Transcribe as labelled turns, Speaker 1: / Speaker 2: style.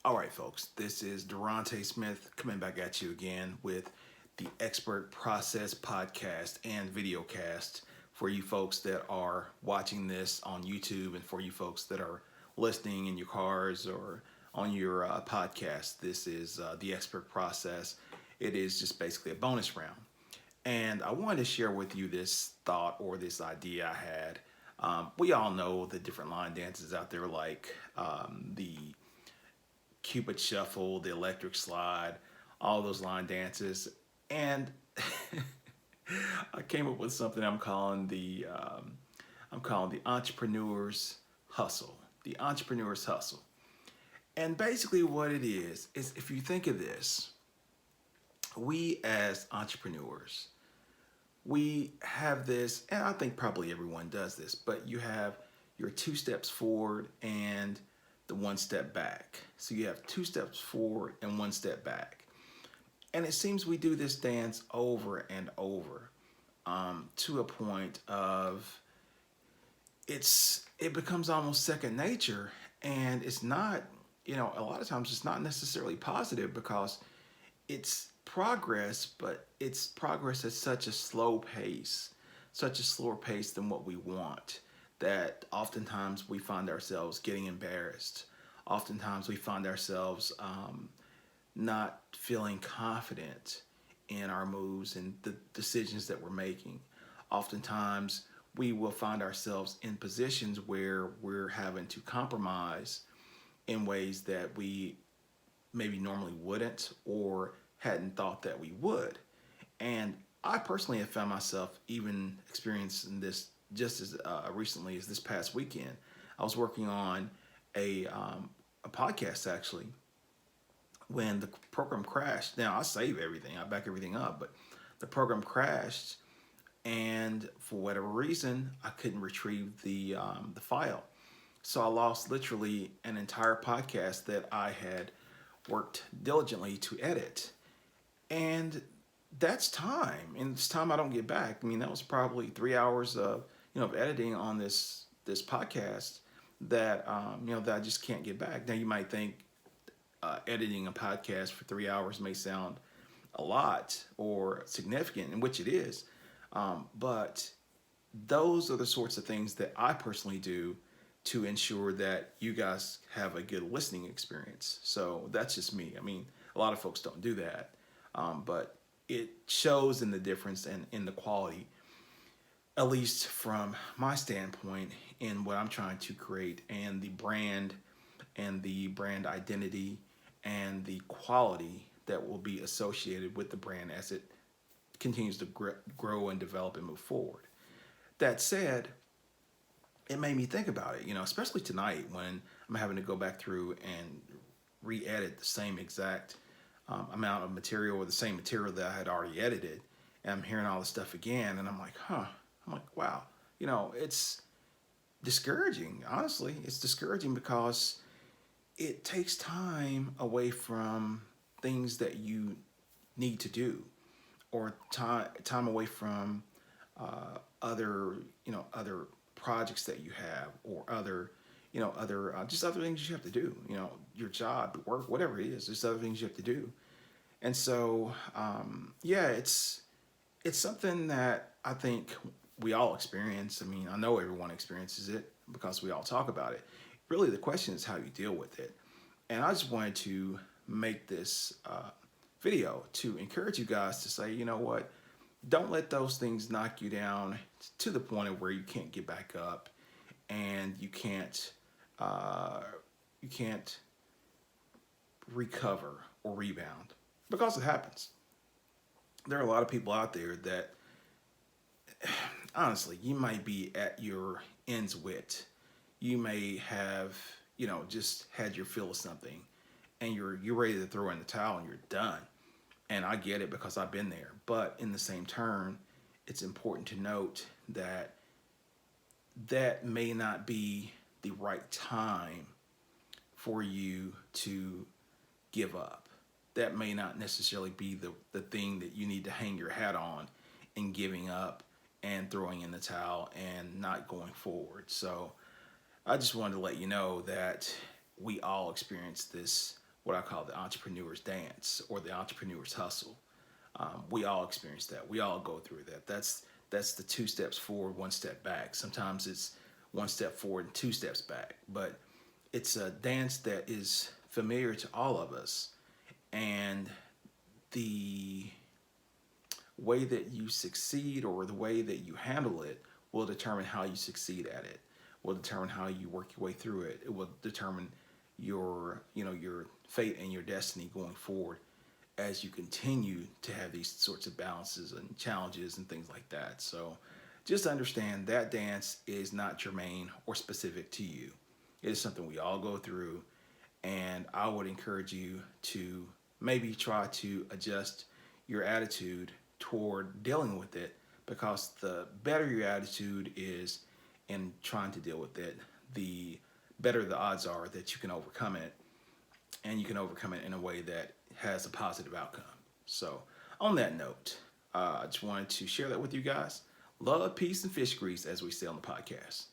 Speaker 1: All right, folks, this is Durante Smith coming back at you again with the Expert Process podcast and videocast for you folks that are watching this on YouTube and for you folks that are listening in your cars or on your podcast. This is the Expert Process. It is just basically a bonus round. And I wanted to share with you this thought or this idea I had. We all know the different line dances out there, like the Cupid Shuffle, the Electric Slide, all those line dances. And I came up with something I'm calling the entrepreneur's hustle. The entrepreneur's hustle. And basically, what it is if you think of this, we as entrepreneurs, we have this, and I think probably everyone does this, but you have your two steps forward and the one step back. So you have two steps forward and one step back. And it seems we do this dance over and over to a point of it becomes almost second nature. And it's not, a lot of times it's not necessarily positive because it's progress, but it's progress at such a slow pace, such a slower pace than what we want, that oftentimes we find ourselves getting embarrassed. Oftentimes we find ourselves not feeling confident in our moves and the decisions that we're making. Oftentimes we will find ourselves in positions where we're having to compromise in ways that we maybe normally wouldn't or hadn't thought that we would. And I personally have found myself even experiencing this just as recently as this past weekend. I was working on a podcast actually when the program crashed. Now I save everything, I back everything up, but the program crashed, and for whatever reason, I couldn't retrieve the file. So I lost literally an entire podcast that I had worked diligently to edit. And that's time, and it's time I don't get back. I mean, that was probably 3 hours of editing on this podcast that that I just can't get back. Now you might think editing a podcast for 3 hours may sound a lot or significant, in which it is, but those are the sorts of things that I personally do to ensure that you guys have a good listening experience. So that's just me. I mean, a lot of folks don't do that, but it shows in the difference and in the quality, at least from my standpoint, in what I'm trying to create and the brand identity and the quality that will be associated with the brand as it continues to grow and develop and move forward. That said, it made me think about it, especially tonight when I'm having to go back through and re-edit the same exact amount of material or the same material that I had already edited. And I'm hearing all this stuff again, and I'm like, wow. It's discouraging, honestly. It's discouraging because it takes time away from things that you need to do, or time away from other projects that you have, or other just other things you have to do. Your job, work, whatever it is, just other things you have to do. And so, yeah, it's something that I think we all experience. I mean, I know everyone experiences it because we all talk about it. Really, the question is how you deal with it. And I just wanted to make this video to encourage you guys to say, you know what, don't let those things knock you down to the point of where you can't get back up and uh, you can't recover or rebound, because it happens. There are a lot of people out there that honestly, you might be at your ends wit. You may have, just had your fill of something, and you're ready to throw in the towel and you're done. And I get it because I've been there. But in the same turn, it's important to note that that may not be the right time for you to give up. That may not necessarily be the thing that you need to hang your hat on in giving up and throwing in the towel and not going forward. So I just wanted to let you know that we all experience this, what I call the entrepreneur's dance or the entrepreneur's hustle. We all experience that. We all go through that. That's the two steps forward, one step back. Sometimes it's one step forward and two steps back, but it's a dance that is familiar to all of us. And the way that you succeed or the way that you handle it will determine how you succeed at it, will determine how you work your way through it. It will determine your fate and your destiny going forward as you continue to have these sorts of balances and challenges and things like that. So just understand that dance is not germane or specific to you. It is something we all go through, and I would encourage you to maybe try to adjust your attitude toward dealing with it, because the better your attitude is in trying to deal with it, the better the odds are that you can overcome it, and you can overcome it in a way that has a positive outcome. So, on that note, I just wanted to share that with you guys. Love, peace, and fish grease, as we say on the podcast.